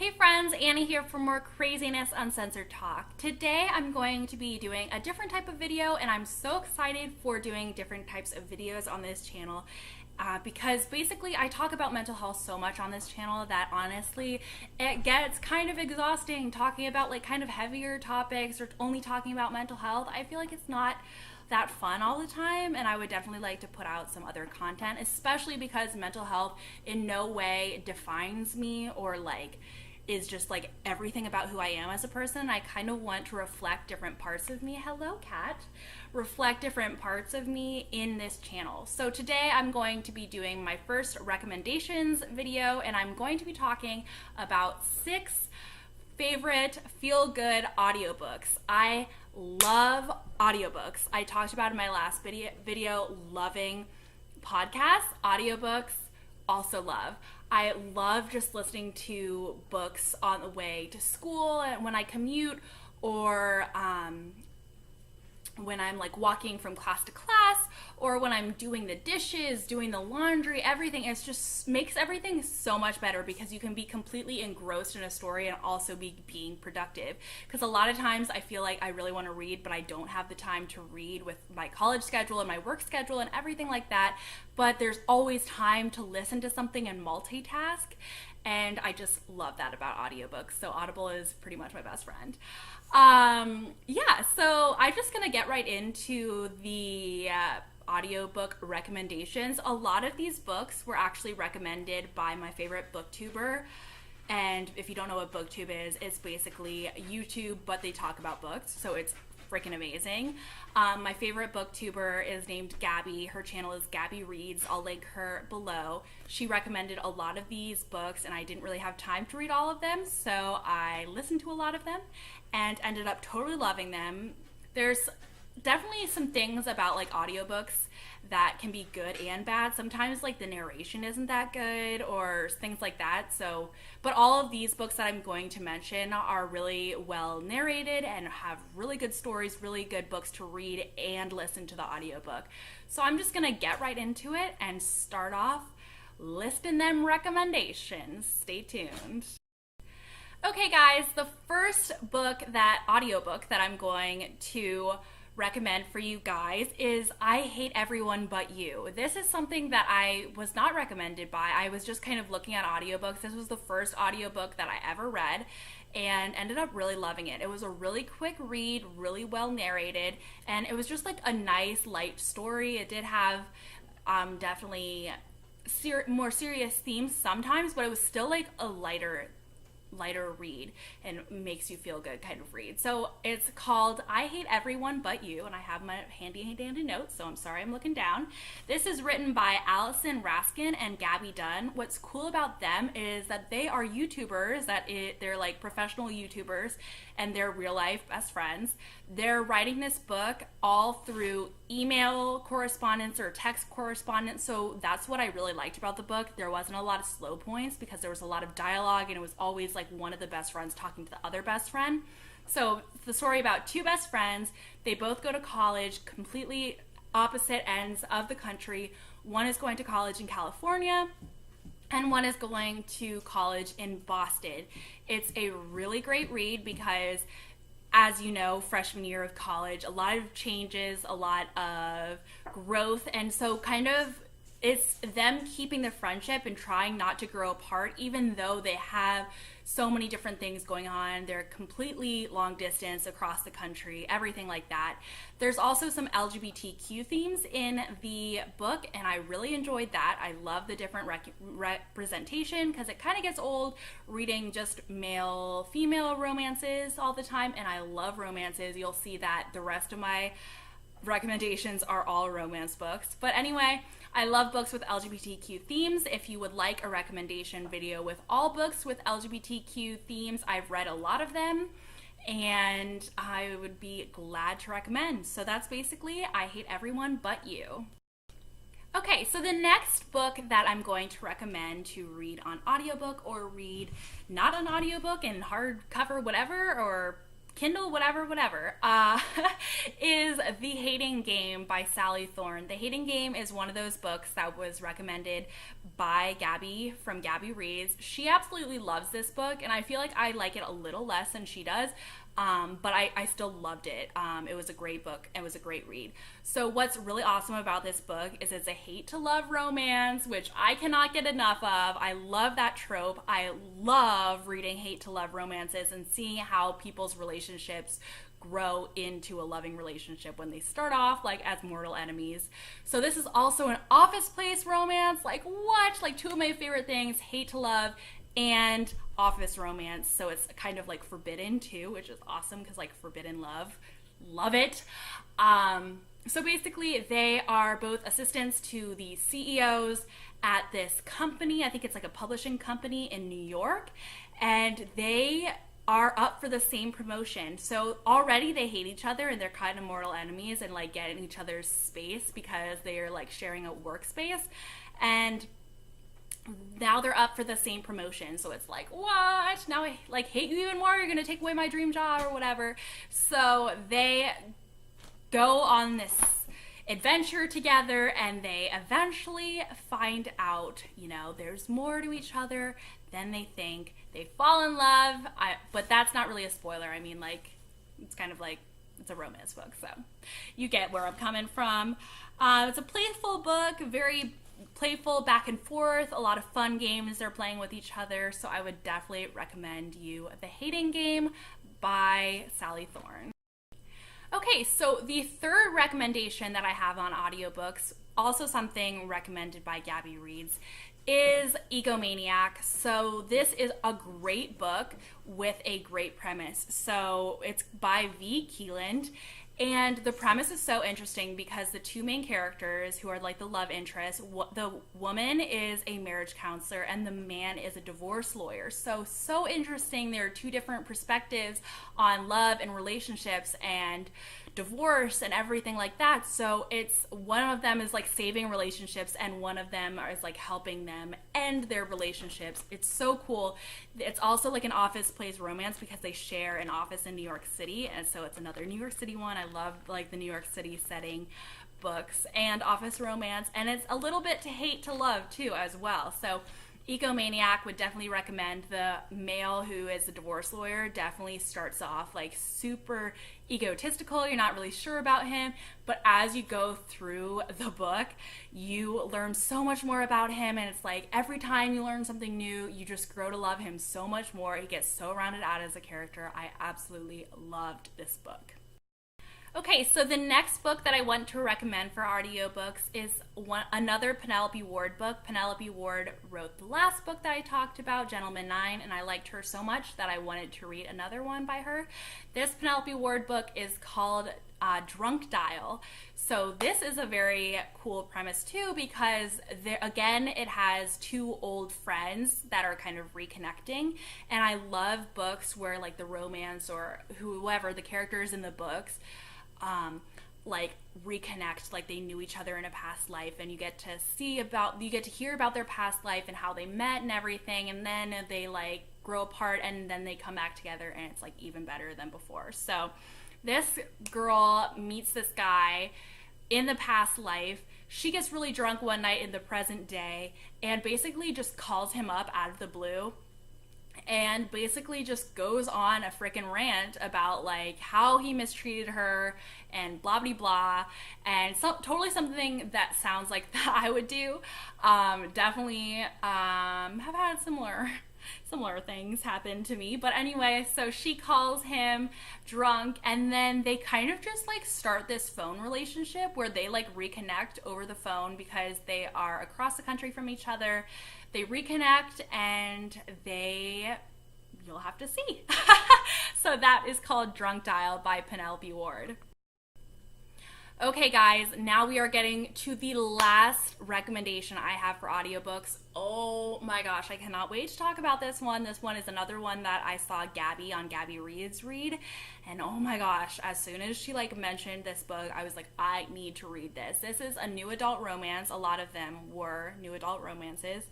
Hey friends, Annie here for more craziness uncensored talk. Today I'm going to be doing a different type of video and I'm so excited for doing different types of videos on this channel because basically I talk about mental health so much on this channel that honestly it gets kind of exhausting talking about like kind of heavier topics or only talking about mental health. I feel like it's not that fun all the time, and I would definitely like to put out some other content, especially because mental health in no way defines me or like is just like everything about who I am as a person. I kind of want to reflect different parts of me. Hello, cat. Reflect different parts of me in this channel. So today I'm going to be doing my first recommendations video, and I'm going to be talking about 6 favorite feel-good audiobooks. I love audiobooks. I talked about in my last video loving podcasts. Audiobooks also love. I love just listening to books on the way to school and when I commute, or when I'm like walking from class to class, or when I'm doing the dishes, doing the laundry, everything. It just makes everything so much better because you can be completely engrossed in a story and also be being productive. Because a lot of times I feel like I really want to read, but I don't have the time to read with my college schedule and my work schedule and everything like that. But there's always time to listen to something and multitask. And I just love that about audiobooks. So Audible is pretty much my best friend. Yeah, so I'm just gonna get right into the audiobook recommendations. A lot of these books were actually recommended by my favorite booktuber. And if you don't know what booktube is, it's basically YouTube, but they talk about books. So it's freaking amazing. My favorite booktuber is named Gabby. Her channel is Gabby Reads. I'll link her below. She recommended a lot of these books and I didn't really have time to read all of them, so I listened to a lot of them and ended up totally loving them. There's definitely some things about like audiobooks that can be good and bad. Sometimes like the narration isn't that good or things like that. So, but all of these books that I'm going to mention are really well narrated and have really good stories, really good books to read and listen to the audiobook. So I'm just gonna get right into it and start off listing them recommendations. Stay tuned. Okay guys, the first audiobook that I'm going to recommend for you guys is I Hate Everyone But You. This is something that I was not recommended by. I was just kind of looking at audiobooks. This was the first audiobook that I ever read and ended up really loving it. It was a really quick read, really well narrated, and it was just like a nice light story. It did have definitely more serious themes sometimes, but it was still like a lighter read and makes you feel good kind of read. So it's called I Hate Everyone But You, and I have my handy dandy notes, so I'm sorry I'm looking down. This is written by Allison, Raskin, and Gabby Dunn. What's cool about them is that they are YouTubers, they're like professional YouTubers, and they're real life best friends. They're writing this book all through email correspondence or text correspondence, so that's what I really liked about the book. There wasn't a lot of slow points because there was a lot of dialogue, and it was always like one of the best friends talking to the other best friend. So the story about 2 best friends. They both go to college, completely opposite ends of the country. One is going to college in California and one is going to college in Boston. It's a really great read because, as you know, freshman year of college, a lot of changes, a lot of growth, and so kind of it's them keeping the friendship and trying not to grow apart, even though they have so many different things going on. They're completely long distance across the country, everything like that. There's also some LGBTQ themes in the book, and I really enjoyed that. I love the different representation because it kind of gets old reading just male-female romances all the time, and I love romances. You'll see that the rest of my recommendations are all romance books. But anyway, I love books with LGBTQ themes. If you would like a recommendation video with all books with LGBTQ themes, I've read a lot of them and I would be glad to recommend. So that's basically I Hate Everyone But You. Okay, so the next book that I'm going to recommend to read on audiobook or read not on audiobook and hardcover, whatever, or Kindle, whatever, is The Hating Game by Sally Thorne. The Hating Game is one of those books that was recommended by Gabby from Gabby Reads. She absolutely loves this book, and I feel like I like it a little less than she does. But I still loved it. It was a great book. It was a great read. So what's really awesome about this book is it's a hate to love romance, which I cannot get enough of. I love that trope. I love reading hate to love romances and seeing how people's relationships grow into a loving relationship when they start off like as mortal enemies. So this is also an office place romance. Like what? Like two of my favorite things, hate to love and office romance. So it's kind of like forbidden too, which is awesome because like forbidden love it. So basically they are both assistants to the CEOs at this company. I think it's like a publishing company in New York, and they are up for the same promotion. So already they hate each other and they're kind of mortal enemies and like get in each other's space because they are like sharing a workspace. And now they're up for the same promotion. So it's like, what? Now I like hate you even more. You're going to take away my dream job or whatever. So they go on this adventure together and they eventually find out, you know, there's more to each other than they think. They fall in love. But that's not really a spoiler. I mean, like, it's kind of like, it's a romance book. So you get where I'm coming from. It's a playful book, very playful back and forth, a lot of fun games they're playing with each other. So I would definitely recommend you The Hating Game by Sally Thorne. Okay, so the third recommendation that I have on audiobooks, also something recommended by Gabby Reads, is Egomaniac. So this is a great book with a great premise. So it's by Vi Keeland. And the premise is so interesting because the two main characters, who are like the love interests, the woman is a marriage counselor and the man is a divorce lawyer. So interesting. There are two different perspectives on love and relationships and divorce and everything like that. So it's one of them is like saving relationships and one of them is like helping them end their relationships. It's so cool. It's also like an office place romance because they share an office in New York City, and so it's another New York City one. I love like the New York City setting books and office romance, and it's a little bit to hate to love too as well. So Egomaniac would definitely recommend. The male, who is a divorce lawyer, definitely starts off like super egotistical. You're not really sure about him, but as you go through the book, you learn so much more about him, and it's like every time you learn something new, you just grow to love him so much more. He gets so rounded out as a character. I absolutely loved this book. Okay, so the next book that I want to recommend for audiobooks is another Penelope Ward book. Penelope Ward wrote the last book that I talked about, Gentleman 9, and I liked her so much that I wanted to read another one by her. This Penelope Ward book is called Drunk Dial. So this is a very cool premise too, because again, it has two old friends that are kind of reconnecting, and I love books where like the romance or whoever the characters in the books like reconnect, like they knew each other in a past life, and you get to hear about their past life and how they met and everything, and then they like grow apart and then they come back together and it's like even better than before. So this girl meets this guy in the past life. She gets really drunk one night in the present day and basically just calls him up out of the blue and basically just goes on a freaking rant about like how he mistreated her and blah blah blah, and totally something that sounds like that I would do. Definitely have had similar things happen to me. But anyway, so she calls him drunk, and then they kind of just like start this phone relationship where they like reconnect over the phone because they are across the country from each other. They reconnect and you'll have to see. So that is called Drunk Dial by Penelope Ward. Okay guys, now we are getting to the last recommendation I have for audiobooks. Oh my gosh, I cannot wait to talk about this one. This one is another one that I saw Gabby on Gabby Reads read, and oh my gosh, as soon as she like mentioned this book, I was like, I need to read this. This is a new adult romance. A lot of them were new adult romances.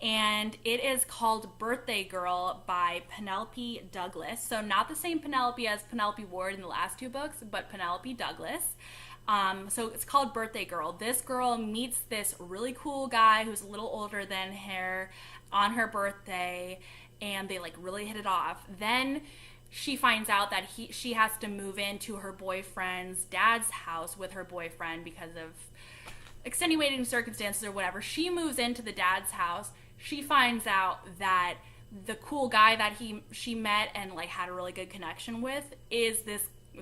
and it is called Birthday Girl by Penelope Douglas. So not the same Penelope as Penelope Ward in the last two books, but Penelope Douglas. So it's called Birthday Girl. This girl meets this really cool guy who's a little older than her on her birthday, and they like really hit it off. Then she finds out that she has to move into her boyfriend's dad's house with her boyfriend because of extenuating circumstances or whatever. She moves into the dad's house. She finds out that the cool guy that she met and like had a really good connection with is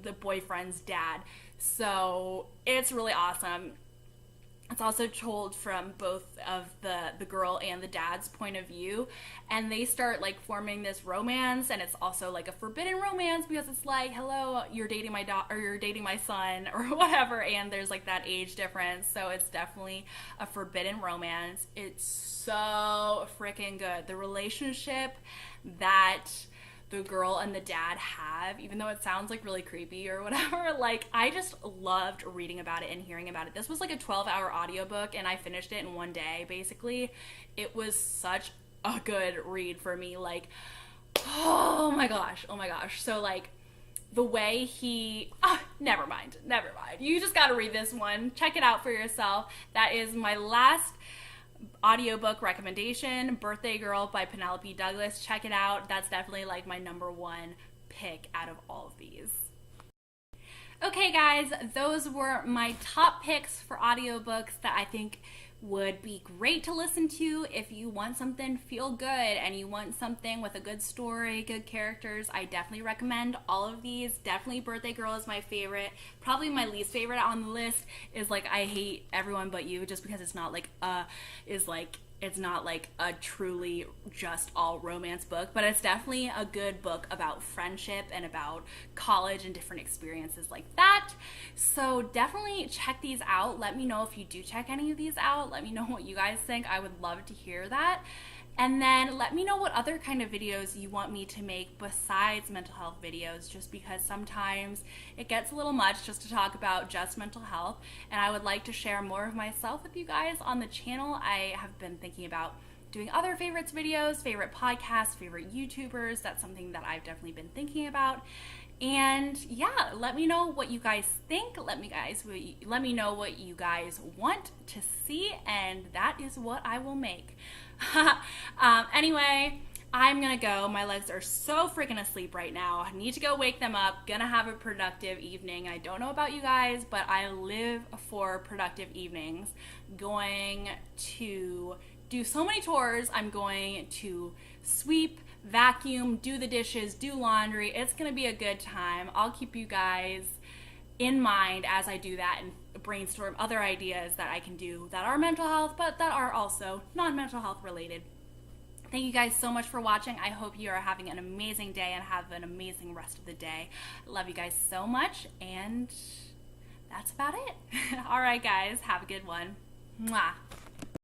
the boyfriend's dad. So it's really awesome. It's also told from both of the girl and the dad's point of view, and they start like forming this romance, and it's also like a forbidden romance because it's like, hello, you're dating my daughter, or you're dating my son, or whatever, and there's like that age difference, so it's definitely a forbidden romance. It's so freaking good. The relationship that the girl and the dad have, even though it sounds like really creepy or whatever, like I just loved reading about it and hearing about it. This was like a 12-hour audiobook and I finished it in one day basically. It was such a good read for me. Like, oh my gosh. So like the way never mind, you just gotta read this one. Check it out for yourself. That is my last audiobook recommendation, Birthday Girl by Penelope Douglas. Check it out. That's definitely like my number one pick out of all of these. Okay guys, those were my top picks for audiobooks that I think would be great to listen to if you want something feel good and you want something with a good story, good characters. I definitely recommend all of these. Definitely Birthday Girl is my favorite. Probably my least favorite on the list is like I Hate Everyone But You, just because it's not like it's not like a truly just all romance book, but it's definitely a good book about friendship and about college and different experiences like that. So definitely check these out. Let me know if you do check any of these out. Let me know what you guys think. I would love to hear that. And then let me know what other kind of videos you want me to make besides mental health videos, just because sometimes it gets a little much just to talk about just mental health, and I would like to share more of myself with you guys on the channel. I have been thinking about doing other favorites videos, favorite podcasts, favorite YouTubers. That's something that I've definitely been thinking about. And yeah, let me know what you guys think. Let me know what you guys want to see, and that is what I will make. Anyway, I'm gonna go. My legs are so freaking asleep right now. I need to go wake them up. Gonna have a productive evening. I don't know about you guys, but I live for productive evenings. Going to do so many chores. I'm going to sweep, vacuum, do the dishes, do laundry. It's gonna be a good time. I'll keep you guys in mind as I do that and brainstorm other ideas that I can do that are mental health, but that are also non-mental health related. Thank you guys so much for watching. I hope you are having an amazing day and have an amazing rest of the day. Love you guys so much, and that's about it. All right, guys, have a good one. Mwah.